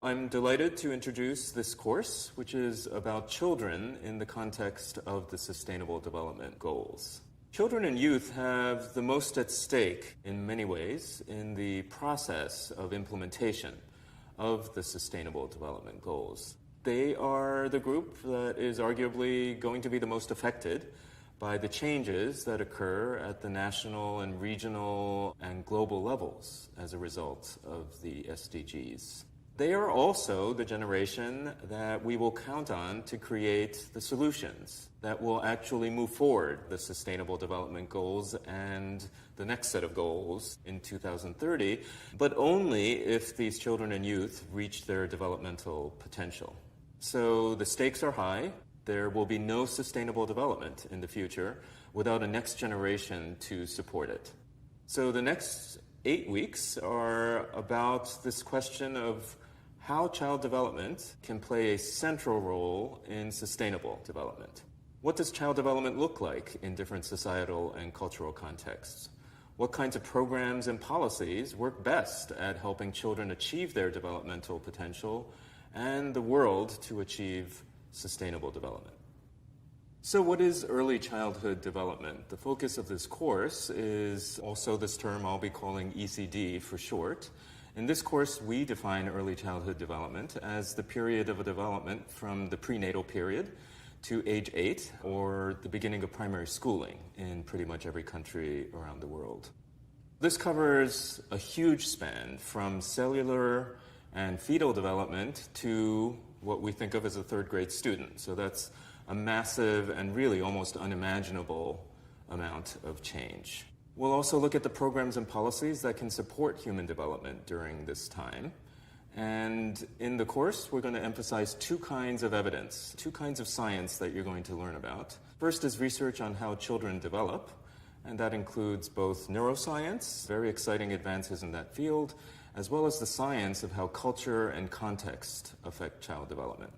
I'm delighted to introduce this course, which is about children in the context of the Sustainable Development Goals. Children and youth have the most at stake in many ways in the process of implementation of the Sustainable Development Goals. They are the group that is arguably going to be the most affected by the changes that occur at the national and regional and global levels as a result of the SDGs. They are also the generation that we will count on to create the solutions that will actually move forward the Sustainable Development Goals and the next set of goals in 2030, but only if these children and youth reach their developmental potential. So the stakes are high. There will be no sustainable development in the future without a next generation to support it. So the next 8 weeks are about this question of how child development can play a central role in sustainable development. What does child development look like in different societal and cultural contexts? What kinds of programs and policies work best at helping children achieve their developmental potential and the world to achieve sustainable development? So what is early childhood development? The focus of this course is also this term I'll be calling ECD for short. In this course, we define early childhood development as the period of a development from the prenatal period to age 8, or the beginning of primary schooling in pretty much every country around the world. This covers a huge span from cellular and fetal development to what we think of as a third grade student. So that's a massive and really almost unimaginable amount of change. We'll also look at the programs and policies that can support human development during this time. And in the course, we're going to emphasize two kinds of evidence, two kinds of science that you're going to learn about. First is research on how children develop, and that includes both neuroscience, very exciting advances in that field, as well as the science of how culture and context affect child development.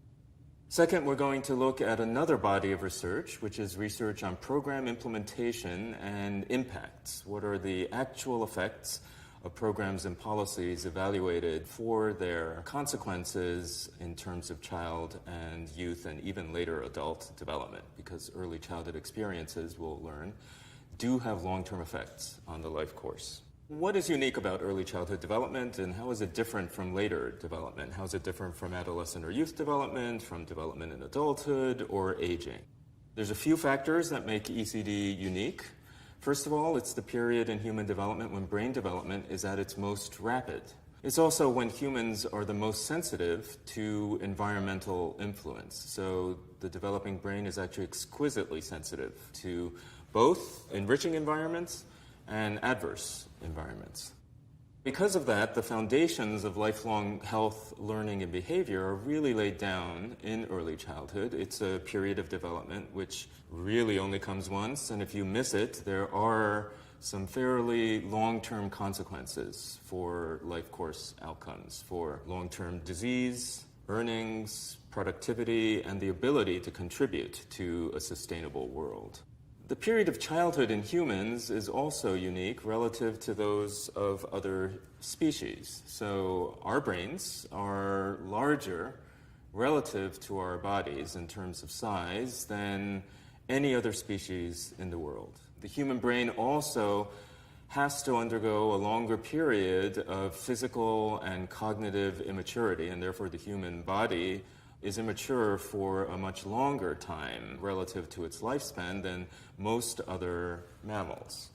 Second, we're going to look at another body of research, which is research on program implementation and impacts. What are the actual effects of programs and policies evaluated for their consequences in terms of child and youth and even later adult development? Because early childhood experiences, we'll learn, do have long-term effects on the life course. What is unique about early childhood development, and how is it different from later development? How is it different from adolescent or youth development, from development in adulthood, or aging? There's a few factors that make ECD unique. First of all, it's the period in human development when brain development is at its most rapid. It's also when humans are the most sensitive to environmental influence. So the developing brain is actually exquisitely sensitive to both enriching environments and adverse environments. Because of that, the foundations of lifelong health, learning, and behavior are really laid down in early childhood. It's a period of development which really only comes once, and if you miss it, there are some fairly long-term consequences for life course outcomes, for long-term disease, earnings, productivity, and the ability to contribute to a sustainable world. The period of childhood in humans is also unique relative to those of other species. So our brains are larger relative to our bodies in terms of size than any other species in the world. The human brain also has to undergo a longer period of physical and cognitive immaturity, and therefore the human body is immature for a much longer time relative to its lifespan than most other mammals.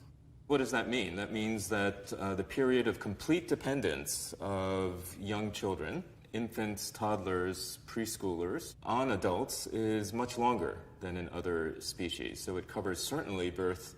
What does that mean? That means that the period of complete dependence of young children, infants, toddlers, preschoolers, on adults is much longer than in other species. So it covers certainly birth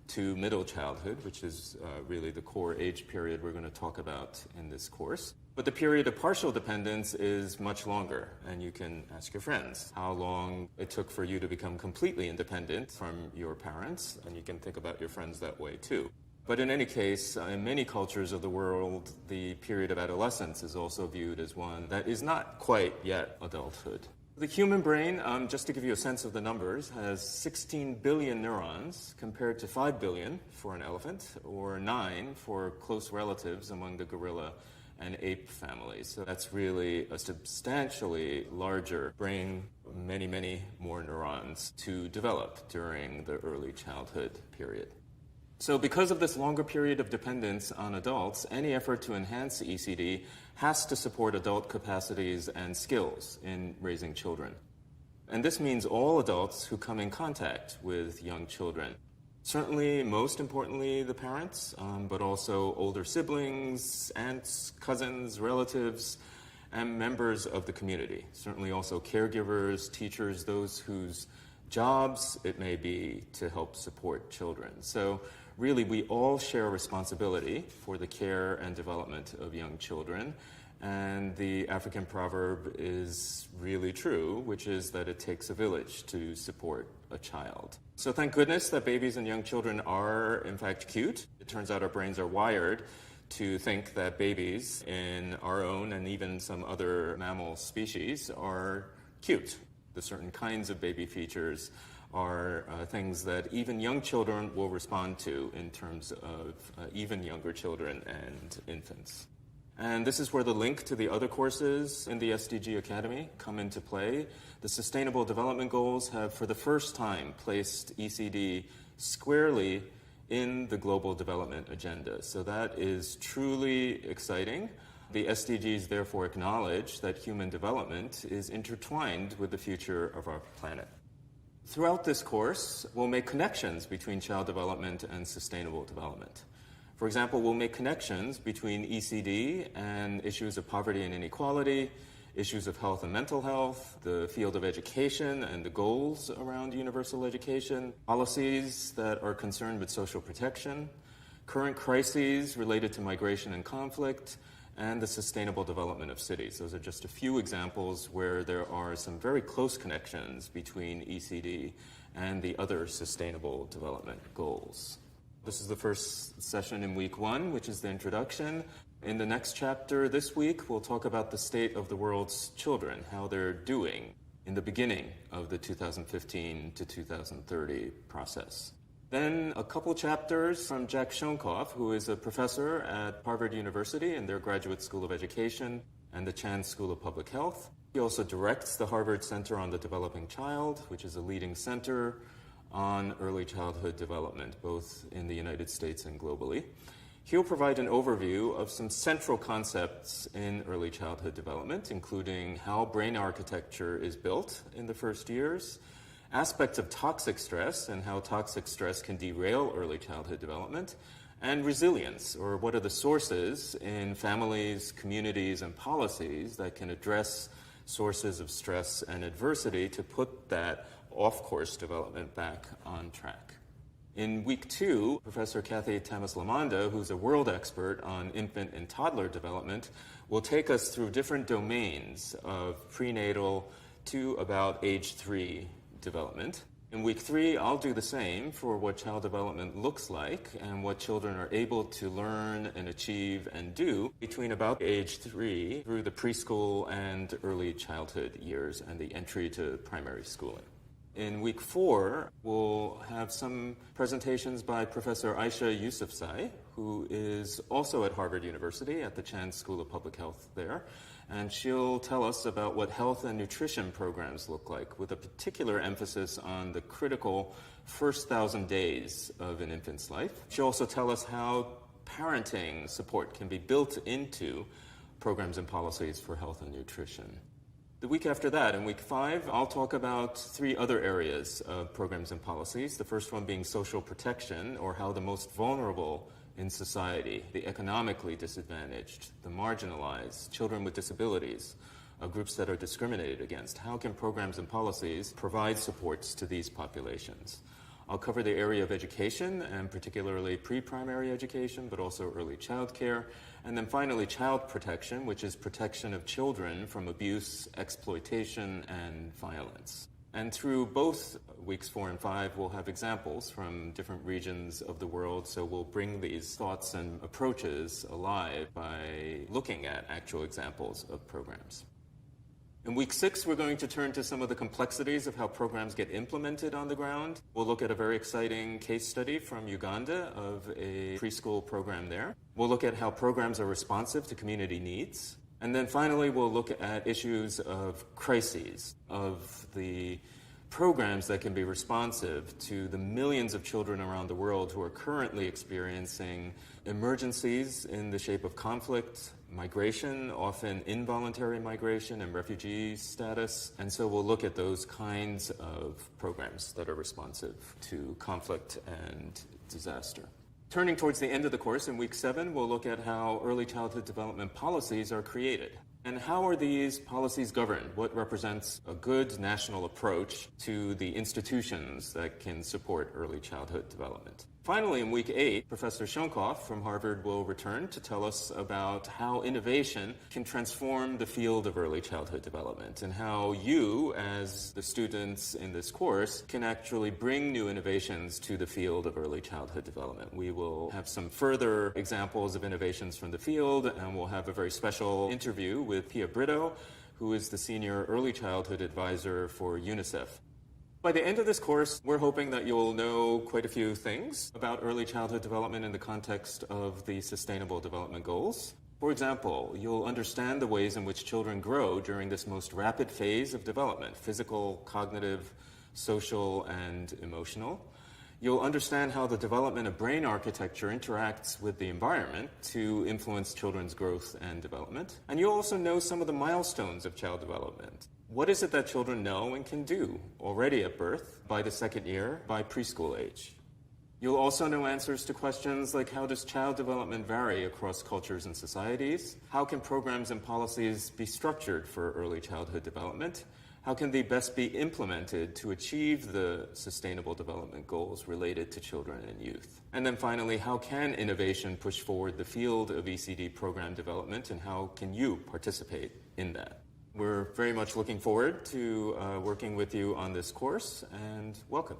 to middle childhood, which is really the core age period we're going to talk about in this course. But the period of partial dependence is much longer, and you can ask your friends how long it took for you to become completely independent from your parents, and you can think about your friends that way too. But in any case, in many cultures of the world, the period of adolescence is also viewed as one that is not quite yet adulthood. The human brain, just to give you a sense of the numbers, has 16 billion neurons compared to 5 billion for an elephant, or 9 for close relatives among the gorilla and ape families. So that's really a substantially larger brain, many, many more neurons to develop during the early childhood period. So because of this longer period of dependence on adults, any effort to enhance ECD has to support adult capacities and skills in raising children. And this means all adults who come in contact with young children. Certainly, most importantly, the parents, but also older siblings, aunts, cousins, relatives, and members of the community. Certainly also caregivers, teachers, those whose jobs it may be to help support children. So really, we all share responsibility for the care and development of young children. And the African proverb is really true, which is that it takes a village to support a child. So thank goodness that babies and young children are, in fact, cute. It turns out our brains are wired to think that babies in our own and even some other mammal species are cute. The certain kinds of baby features are things that even young children will respond to in terms of even younger children and infants. And this is where the link to the other courses in the SDG Academy come into play. The Sustainable Development Goals have, for the first time, placed ECD squarely in the Global Development Agenda. So that is truly exciting. The SDGs therefore acknowledge that human development is intertwined with the future of our planet. Throughout this course, we'll make connections between child development and sustainable development. For example, we'll make connections between ECD and issues of poverty and inequality, issues of health and mental health, the field of education and the goals around universal education, policies that are concerned with social protection, current crises related to migration and conflict, and the sustainable development of cities. Those are just a few examples where there are some very close connections between ECD and the other sustainable development goals. This is the first session in week 1, which is the introduction. In the next chapter this week, we'll talk about the state of the world's children, how they're doing in the beginning of the 2015 to 2030 process. Then a couple chapters from Jack Shonkoff, who is a professor at Harvard University in their Graduate School of Education and the Chan School of Public Health. He also directs the Harvard Center on the Developing Child, which is a leading center on early childhood development, both in the United States and globally. He'll provide an overview of some central concepts in early childhood development, including how brain architecture is built in the first years, aspects of toxic stress and how toxic stress can derail early childhood development, and resilience, or what are the sources in families, communities, and policies that can address sources of stress and adversity to put that off-course development back on track. In week 2, Professor Kathy Tamas-Lamanda, who's a world expert on infant and toddler development, will take us through different domains of prenatal to about age 3 development. In week 3, I'll do the same for what child development looks like and what children are able to learn and achieve and do between about age 3 through the preschool and early childhood years and the entry to primary schooling. In week 4, we'll have some presentations by Professor Aisha Yousafzai, who is also at Harvard University at the Chan School of Public Health there. And she'll tell us about what health and nutrition programs look like, with a particular emphasis on the critical first 1,000 days of an infant's life. She'll also tell us how parenting support can be built into programs and policies for health and nutrition. The week after that, in week 5, I'll talk about 3 other areas of programs and policies. The first one being social protection, or how the most vulnerable in society, the economically disadvantaged, the marginalized, children with disabilities, groups that are discriminated against, how can programs and policies provide supports to these populations? I'll cover the area of education, and particularly pre-primary education, but also early child care. And then finally, child protection, which is protection of children from abuse, exploitation, and violence. And through both weeks 4 and 5, we'll have examples from different regions of the world, so we'll bring these thoughts and approaches alive by looking at actual examples of programs. In week 6, we're going to turn to some of the complexities of how programs get implemented on the ground. We'll look at a very exciting case study from Uganda of a preschool program there. We'll look at how programs are responsive to community needs. And then finally, we'll look at issues of crises, of the programs that can be responsive to the millions of children around the world who are currently experiencing emergencies in the shape of conflict, migration, often involuntary migration and refugee status. And so we'll look at those kinds of programs that are responsive to conflict and disaster. Turning towards the end of the course, in week 7, we'll look at how early childhood development policies are created. And how are these policies governed? What represents a good national approach to the institutions that can support early childhood development? Finally, in week 8, Professor Shonkoff from Harvard will return to tell us about how innovation can transform the field of early childhood development and how you, as the students in this course, can actually bring new innovations to the field of early childhood development. We will have some further examples of innovations from the field, and we'll have a very special interview with Pia Brito, who is the Senior Early Childhood Advisor for UNICEF. By the end of this course, we're hoping that you'll know quite a few things about early childhood development in the context of the Sustainable Development Goals. For example, you'll understand the ways in which children grow during this most rapid phase of development: physical, cognitive, social, and emotional. You'll understand how the development of brain architecture interacts with the environment to influence children's growth and development. And you'll also know some of the milestones of child development. What is it that children know and can do already at birth, by the 2nd year, by preschool age? You'll also know answers to questions like, how does child development vary across cultures and societies? How can programs and policies be structured for early childhood development? How can they best be implemented to achieve the Sustainable Development Goals related to children and youth? And then finally, how can innovation push forward the field of ECD program development, and how can you participate in that? We're very much looking forward to working with you on this course, and welcome.